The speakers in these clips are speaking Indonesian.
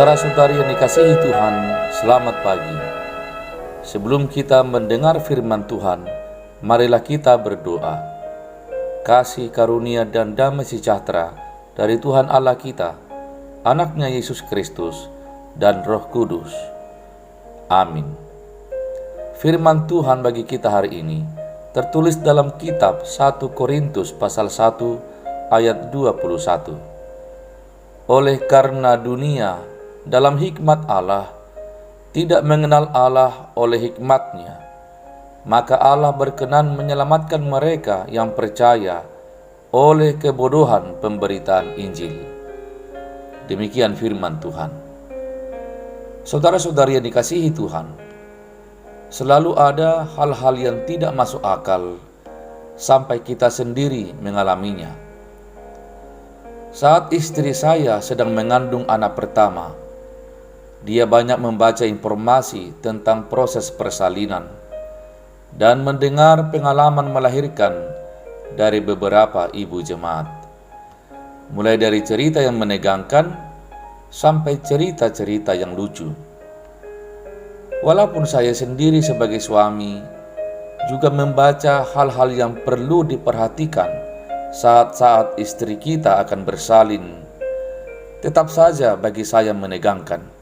Saudara-saudari yang dikasihi Tuhan, selamat pagi. Sebelum kita mendengar firman Tuhan, marilah kita berdoa. Kasih karunia dan damai sejahtera dari Tuhan Allah kita, Anaknya Yesus Kristus, dan Roh Kudus. Amin. Firman Tuhan bagi kita hari ini tertulis dalam kitab 1 Korintus pasal 1 ayat 21. Oleh karena dunia dalam hikmat Allah tidak mengenal Allah oleh hikmatnya, maka Allah berkenan menyelamatkan mereka yang percaya oleh kebodohan pemberitaan Injil. Demikian firman Tuhan. Saudara-saudari yang dikasihi Tuhan, selalu ada hal-hal yang tidak masuk akal sampai kita sendiri mengalaminya. Saat istri saya sedang mengandung anak pertama, dia banyak membaca informasi tentang proses persalinan dan mendengar pengalaman melahirkan dari beberapa ibu jemaat. Mulai dari cerita yang menegangkan sampai cerita-cerita yang lucu. Walaupun saya sendiri sebagai suami juga membaca hal-hal yang perlu diperhatikan saat-saat istri kita akan bersalin, tetap saja bagi saya menegangkan.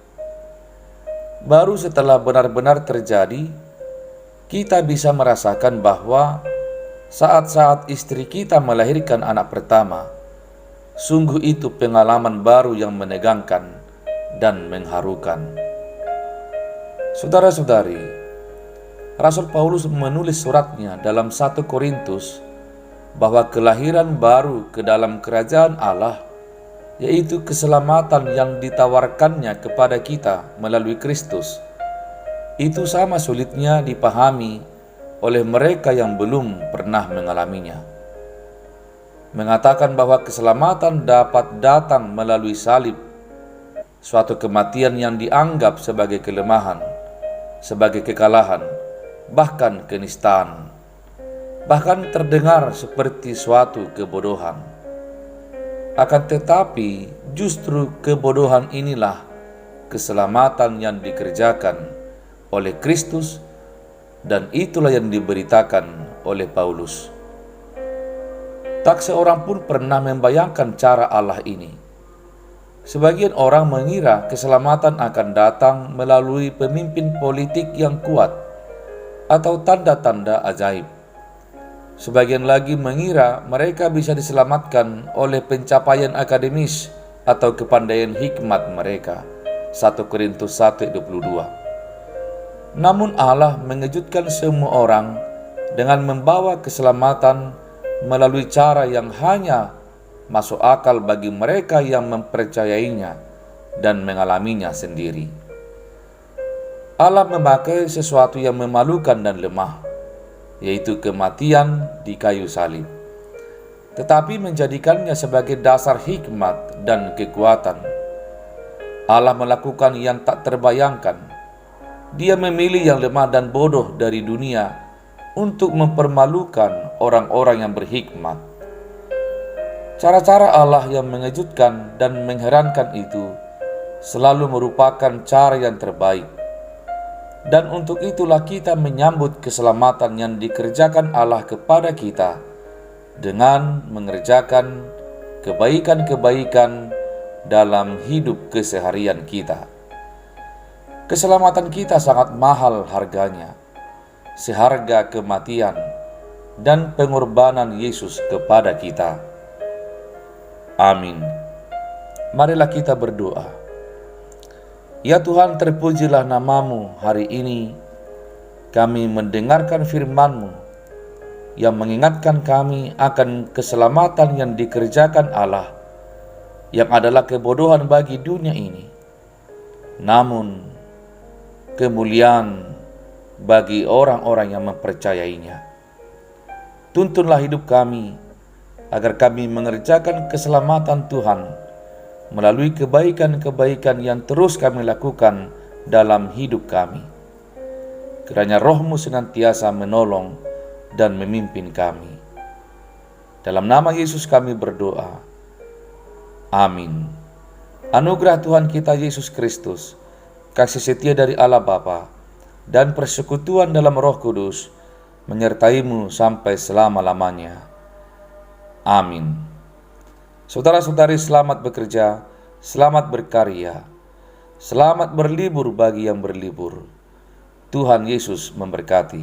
Baru setelah benar-benar terjadi, kita bisa merasakan bahwa saat-saat istri kita melahirkan anak pertama, sungguh itu pengalaman baru yang menegangkan dan mengharukan. Saudara-saudari, Rasul Paulus menulis suratnya dalam 1 Korintus bahwa kelahiran baru ke dalam kerajaan Allah, yaitu keselamatan yang ditawarkannya kepada kita melalui Kristus, itu sama sulitnya dipahami oleh mereka yang belum pernah mengalaminya. Mengatakan bahwa keselamatan dapat datang melalui salib, suatu kematian yang dianggap sebagai kelemahan, sebagai kekalahan, bahkan kenistaan, bahkan terdengar seperti suatu kebodohan. Akan tetapi justru kebodohan inilah keselamatan yang dikerjakan oleh Kristus, dan itulah yang diberitakan oleh Paulus. Tak seorang pun pernah membayangkan cara Allah ini. Sebagian orang mengira keselamatan akan datang melalui pemimpin politik yang kuat atau tanda-tanda ajaib. Sebagian lagi mengira mereka bisa diselamatkan oleh pencapaian akademis atau kepandaian hikmat mereka. 1 Korintus 1:22. Namun Allah mengejutkan semua orang dengan membawa keselamatan melalui cara yang hanya masuk akal bagi mereka yang mempercayainya dan mengalaminya sendiri. Allah memakai sesuatu yang memalukan dan lemah, yaitu kematian di kayu salib, tetapi menjadikannya sebagai dasar hikmat dan kekuatan. Allah melakukan yang tak terbayangkan. Dia memilih yang lemah dan bodoh dari dunia untuk mempermalukan orang-orang yang berhikmat. Cara-cara Allah yang mengejutkan dan mengherankan itu selalu merupakan cara yang terbaik. Dan untuk itulah kita menyambut keselamatan yang dikerjakan Allah kepada kita dengan mengerjakan kebaikan-kebaikan dalam hidup keseharian kita. Keselamatan kita sangat mahal harganya, seharga kematian dan pengorbanan Yesus kepada kita. Amin. Marilah kita berdoa. Ya Tuhan, terpujilah nama-Mu hari ini. Kami mendengarkan firman-Mu yang mengingatkan kami akan keselamatan yang dikerjakan Allah, yang adalah kebodohan bagi dunia ini, namun kemuliaan bagi orang-orang yang mempercayainya. Tuntunlah hidup kami agar kami mengerjakan keselamatan Tuhan melalui kebaikan-kebaikan yang terus kami lakukan dalam hidup kami. Kiranya Roh-Mu senantiasa menolong dan memimpin kami. Dalam nama Yesus kami berdoa. Amin. Anugerah Tuhan kita Yesus Kristus, kasih setia dari Allah Bapa, dan persekutuan dalam Roh Kudus menyertaimu sampai selama-lamanya. Amin. Saudara-saudari, selamat bekerja, selamat berkarya, selamat berlibur bagi yang berlibur. Tuhan Yesus memberkati.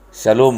Shalom.